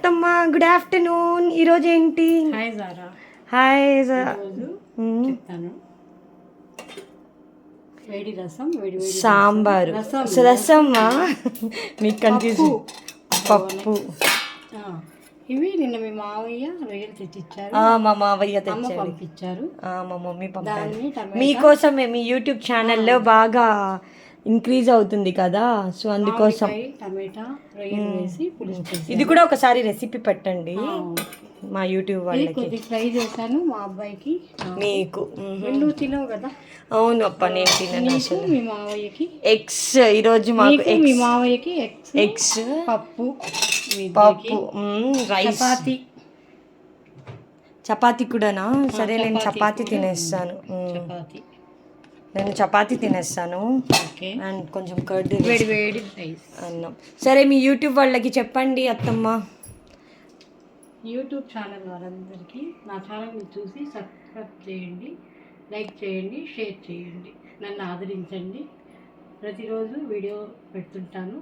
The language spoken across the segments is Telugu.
అత్తమ్మ, గుడ్ ఆఫ్టర్నూన్. ఈరోజు ఏంటి? Hi Zara. హాయ్ చెప్తాను. వేడి రసం, వేడి సాంబారు, రసమ్మా మీకు కన్ఫ్యూజ్. పప్పు. ఇవి నిన్న మీ మావయ్య రొయ్యలు తెచ్చిచ్చారు. మా మావయ్య తెచ్చారు, పంపించారు. మా మమ్మీ పంపారు. మీకోసమే మీ యూట్యూబ్ ఛానల్లో బాగా ఇంక్రీజ్ అవుతుంది కదా, సో అందుకోసం టమాటా రొయ్యలు వేసి పులుసు. ఇది కూడా ఒకసారి రెసిపీ పెట్టండి మా యూట్యూబ్ వాళ్ళకి. ఫ్రై చేశాను మా అబ్బాయికి, మీకు. నువ్వు తినవు కదా? అవును అప్ప, నేను తినను అసలు. మీ మావయ్యకి ఎగ్స్, ఈరోజు మాకు మీ మావయ్యకి ఎగ్స్, పప్పు, రైస్, చపాతి కూడానా? సరే నేను చపాతి తినేస్తాను. నేను చపాతి తినేస్తాను అండ్ కొంచెం కర్డ్ వేడి అన్నం. సరే మీ యూట్యూబ్ వాళ్ళకి చెప్పండి అత్తమ్మ. యూట్యూబ్ ఛానల్ వారందరికీ నా ఛానల్ని చూసి సబ్స్క్రైబ్ చేయండి, లైక్ చేయండి, షేర్ చేయండి, నన్ను ఆదరించండి. ప్రతిరోజు వీడియో పెడుతుంటాను,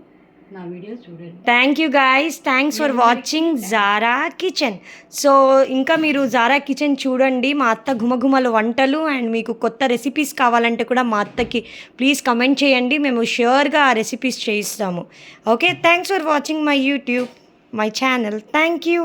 నా వీడియో చూడండి. Thank you guys, thanks for watching Zara kitchen. So ఇంకా మీరు జారా కిచెన్ చూడండి, మా అత్త గుమగుమల వంటలు. అండ్ మీకు కొత్త రెసిపీస్ కావాలంటే కూడా మా అత్తకి ప్లీజ్ కమెంట్ చేయండి, మేము ష్యూర్గా ఆ రెసిపీస్ చేయిస్తాము. Okay, thanks for watching my YouTube, my channel. Thank you.